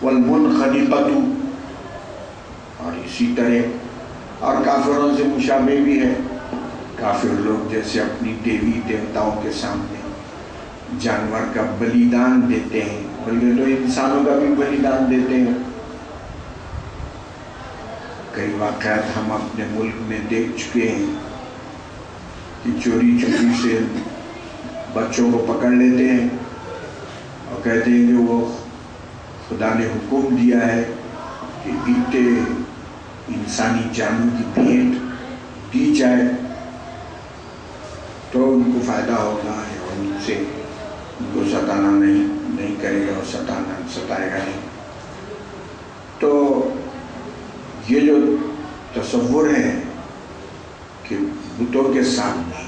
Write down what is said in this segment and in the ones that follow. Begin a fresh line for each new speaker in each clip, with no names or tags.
والمنخنقۃ، اور اسی طرح اور کافروں سے مشابہ بھی ہے۔ کافر لوگ جیسے اپنی دیوی دیوتاؤں کے سامنے جانور کا بلیدان دیتے ہیں، بلکہ تو انسانوں کا بھی بلیدان دیتے ہیں۔ کئی واقعات ہم اپنے ملک میں دیکھ چکے ہیں کہ چوری چوری سے بچوں کو پکڑ لیتے ہیں اور کہتے ہیں کہ وہ خدا نے حکم دیا ہے کہ بیٹے انسانی جانوں کی بھیٹ دی جائے تو ان کو فائدہ ہوگا، اور ان سے ان کو ستانا نہیں کرے گا اور ستائے گا نہیں۔ تو یہ جو تصور ہے کہ بتوں کے سامنے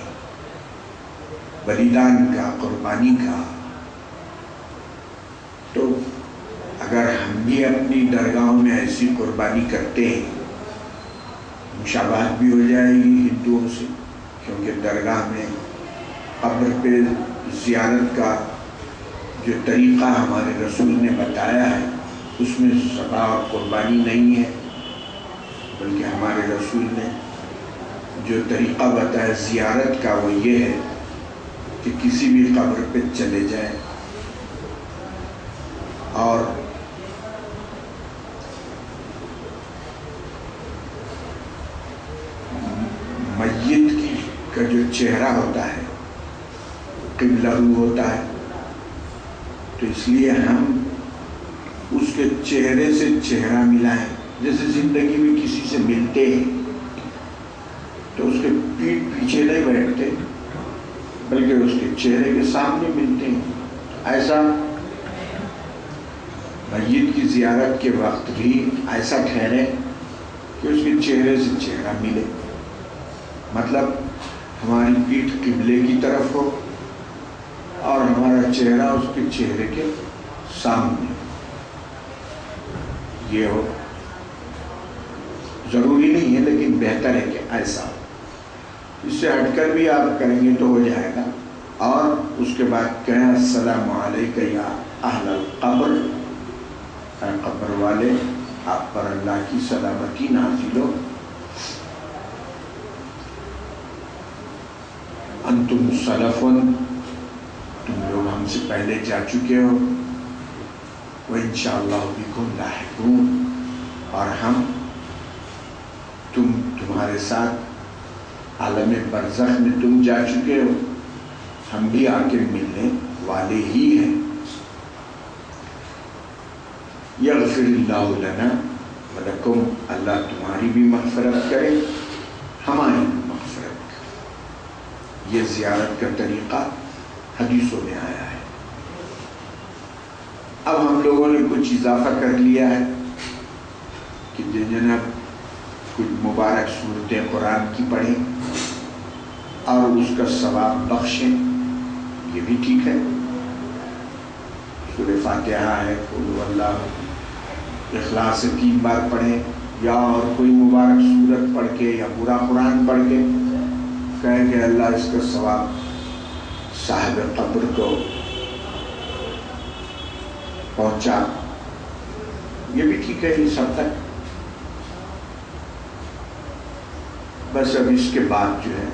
بلیدان کا، قربانی کا، تو اگر ہم بھی اپنی درگاہوں میں ایسی قربانی کرتے ہیں، مشابہت بھی ہو جائے گی ہندوؤں سے، کیونکہ درگاہ میں قبر پہ زیارت کا جو طریقہ ہمارے رسول نے بتایا ہے اس میں ذبح اور قربانی نہیں ہے، بلکہ ہمارے رسول نے جو طریقہ بتایا زیارت کا وہ یہ ہے کہ کسی بھی قبر پہ چلے جائیں اور میت کا جو چہرہ ہوتا ہے قبلہ رو ہوتا ہے، تو اس لیے ہم اس کے چہرے سے چہرہ ملائیں، جیسے زندگی میں کسی سے ملتے ہیں تو اس کے پیٹھ پیچھے نہیں بیٹھتے بلکہ اس کے چہرے کے سامنے ملتے ہیں۔ ایسا میت کی زیارت کے وقت بھی ایسا ٹھہرے کہ اس کے چہرے سے چہرہ ملے، مطلب ہماری پیٹھ قبلے کی طرف ہو اور ہمارا چہرہ اس کے چہرے کے سامنے، یہ ہو۔ ضروری نہیں ہے لیکن بہتر ہے کہ ایسا ہو۔ اس سے ہٹ کر بھی آپ کریں گے تو ہو جائے گا۔ اور اس کے بعد کہیں السلام علیکم یا اہل القبر، اے قبر والے آپ پر اللہ کی سلامتی نازل ہو، انتم سلفن، تم لوگ ہم سے پہلے جا چکے ہو، وانشاءاللہ بکم لاحقون، اور ہم تمہارے ساتھ عالم برزخ میں تم جا چکے ہو، ہم بھی آ کے ملنے والے ہی ہیں۔ یغفر اللہ لنا ولکم، اللہ تمہاری بھی مغفرت کرے، ہماری بھی مغفرت کرے۔ یہ زیارت کا طریقہ حدیثوں میں آیا ہے۔ اب ہم لوگوں نے کچھ اضافہ کر لیا ہے کہ جناب کچھ مبارک سورتیں قرآن کی پڑھیں اور اس کا ثواب بخشیں، یہ بھی ٹھیک ہے۔ سورہ فاتحہ ہے، قل هو اللہ، اخلاص سے 3 بار پڑھیں، یا اور کوئی مبارک سورت پڑھ کے یا پورا قرآن پڑھ کے کہیں کہ اللہ اس کا ثواب صاحب قبر کو پہنچا، یہ بھی ٹھیک ہے اس حد تک۔ بس اب اس کے بعد جو ہے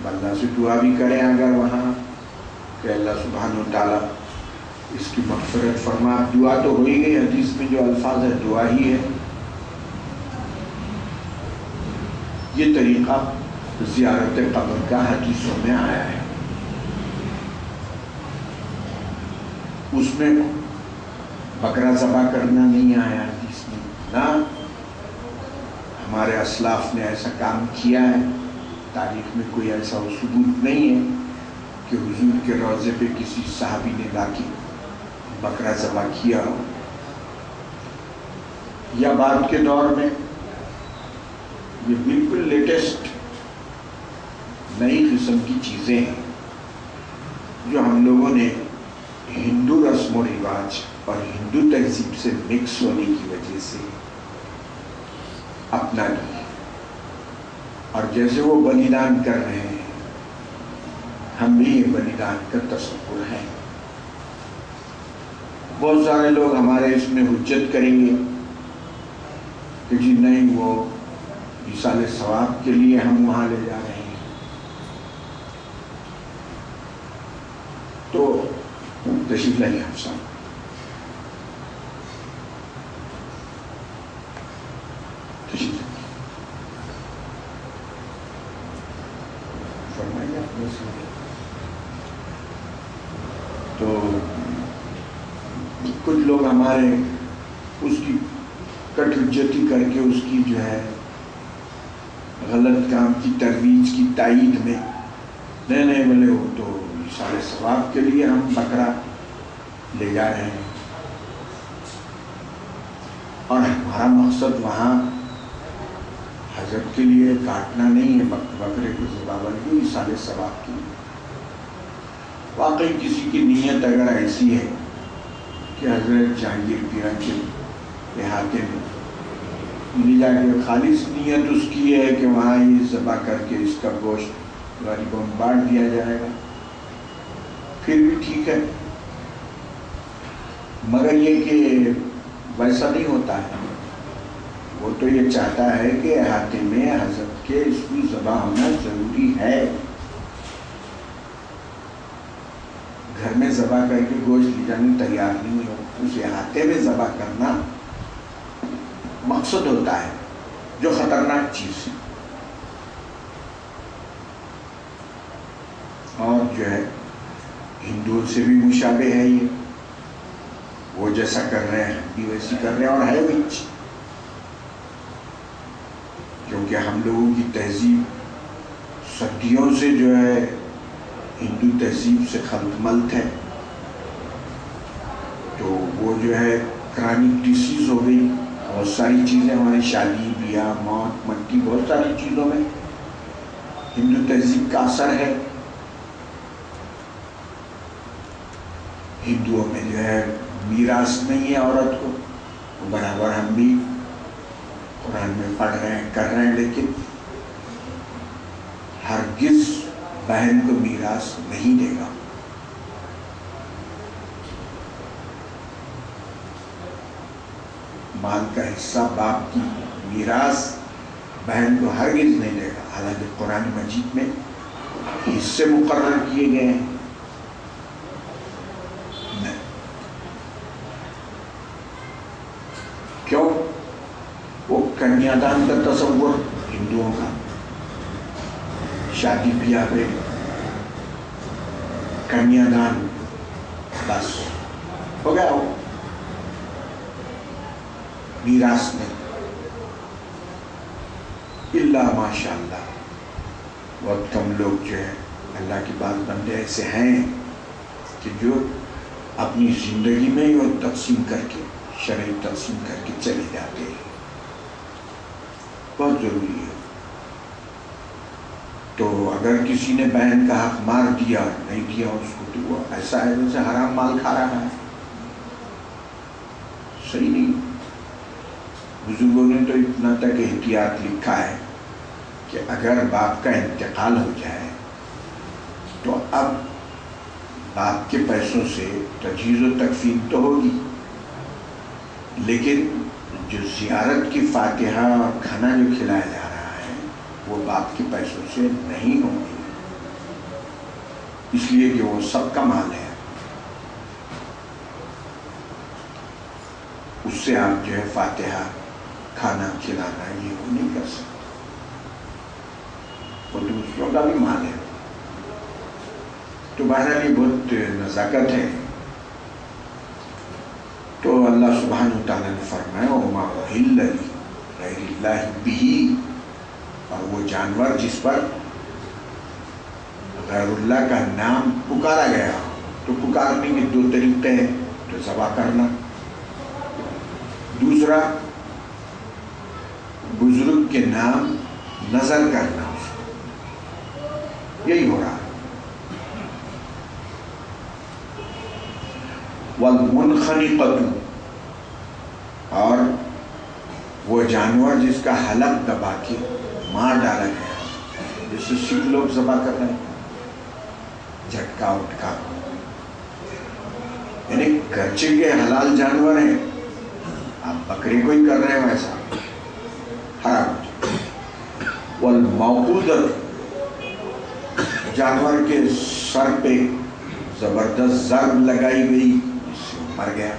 اللہ سے دعا بھی کریں اگر وہاں کہ اللہ سبحانہ و تعالیٰ اس کی مغفرت فرما۔ دعا تو ہو ہی گئی، حدیث میں جو الفاظ ہے دعا ہی ہے۔ یہ طریقہ زیارت قبر کا حدیثوں میں آیا ہے، اس میں بکرا ذبح کرنا نہیں آیا حدیث میں، نہ ہمارے اسلاف نے ایسا کام کیا ہے، تاریخ میں کوئی ایسا ثبوت نہیں ہے کہ حضور کے روضے پہ کسی صحابی نے لا کے بکرا ذبح کیا ہو، یا بعد کے دور میں۔ یہ بالکل لیٹسٹ نئی قسم کی چیزیں ہیں جو ہم لوگوں نے ہندو رسم و رواج اور ہندو تہذیب سے مکس ہونے کی وجہ سے اپنا لی، اور جیسے وہ بلیدان کر رہے ہیں ہم بھی یہ بلیدان کا تصور ہے۔ بہت سارے لوگ ہمارے اس میں حجت کریں گے کہ جی نہیں، وہ ایصال ثواب کے لیے ہم وہاں لے جا رہے ہیں. تو تشریف لائیے آپ صاحب. تشریف فرمائیے آپ. تو کچھ لوگ ہمارے اس کی کٹ حجتی کر کے اس کی جو ہے غلط کام کی ترویج کی تائید میں نہیں بولے وہ تو ایصال ثواب کے لیے ہم بکرا لے جا رہے ہیں، اور ہمارا مقصد وہاں حضرت کے لیے کاٹنا نہیں ہے بکرے کو ذبح بلکہ ایصال ثواب کے لیے. واقعی کسی کی نیت اگر ایسی ہے کہ حضرت جہانگیر پیرا کے احاطے میں لے جا کے خالص نیت اس کی ہے کہ وہاں یہ ذبح کر کے اس کا گوشت غریبوں میں بانٹ دیا جائے گا، پھر بھی ٹھیک ہے. مگر یہ کہ ویسا نہیں ہوتا ہے. وہ تو یہ چاہتا ہے کہ احاطے میں حضرت کے اس کی ذبح ہونا ضروری ہے. گھر میں ذبح کر کے گوشت لے جانے تیار نہیں ہو، اس احاطے میں ذبح کرنا مقصد ہوتا ہے، جو خطرناک چیز ہے. اور جو ہے ہندوؤں سے بھی مشابہ ہے یہ، وہ جیسا کر رہے ہیں ہم بھی ویسی کر رہے ہیں، اور ہے بھی، کیونکہ ہم لوگوں کی تہذیب صدیوں سے جو ہے ہندو تہذیب سے خلط ملط ہے. تو وہ جو ہے کرانک ڈیسیز ہو گئی. بہت ساری چیزیں ہماری شادی بیاہ موت مٹی بہت ساری چیزوں میں ہندو تہذیب کا اثر ہے. ہندوؤں میں جو ہے میراث نہیں ہے عورت کو، برابر ہم بھی قرآن میں پڑھ رہے ہیں کر رہے ہیں، لیکن ہرگز بہن کو میراث نہیں دے گا. مال کا حصہ باپ کی میراث بہن کو ہرگز نہیں دے گا. حالانکہ قرآن مجید میں حصے مقرر کیے گئے ہیں. کیوں؟ وہ کنیا دان کا تصور ہندوؤں کا، شادی بیاہ پہ کنیا دان بس ہو گیا، وہ میراث نہیں. اللہ ماشاء اللہ بہت کم لوگ جو ہے اللہ کی بات بندے ایسے ہیں کہ جو اپنی زندگی میں ہی وہ تقسیم کر کے شرعی تقسیم کر کے چلے جاتے ہیں. بہت ضروری ہے. تو اگر کسی نے بہن کا حق مار دیا نہیں دیا اس کو، تو وہ ایسا ہے جیسے حرام مال کھا رہا ہے. صحیح نہیں. بزرگوں نے تو اتنا تک احتیاط لکھا ہے کہ اگر باپ کا انتقال ہو جائے تو اب باپ کے پیسوں سے تجہیز و تکفین تو ہوگی، لیکن جو زیارت کی فاتحہ اور کھانا جو کھلایا جا رہا ہے وہ باپ کے پیسوں سے نہیں ہوگی، اس لیے کہ وہ سب کا مال ہے. اس سے آپ جو ہے فاتحہ کھانا کھلانا یہ وہ نہیں کر سکتے. وہ دوسروں کا بھی مال ہے. تو بہرحال یہ بہت نزاکت ہے. تو اللہ سبحانہ وتعالیٰ نے فرمایا وَمَا أُحِلَّ لِغَيْرِ اللَّهِ بِهِ، اور وہ جانور جس پر غیر اللہ کا نام پکارا گیا، تو پکارنے کے دو طریقے ہیں. تو ذبح کرنا، دوسرا بزرگ کے نام نظر کرنا. اس کو یہی ہو رہا ہے. وَالْمُنْخَنِقَةُ، اور وہ جانور جس کا حلق دبا کے مار ڈالا گیا، جسے سکھ لوگ ذبح کر رہے ہیں، جھٹکا اٹکا، یعنی گرچہ کے حلال جانور ہیں، آپ بکری کو ہی کر رہے ہیں ویسا، حرام ہو جائے۔ والموقوذۃ، جانور کے سر پہ زبردست ضرب لگائی گئی، اس سے مر گیا۔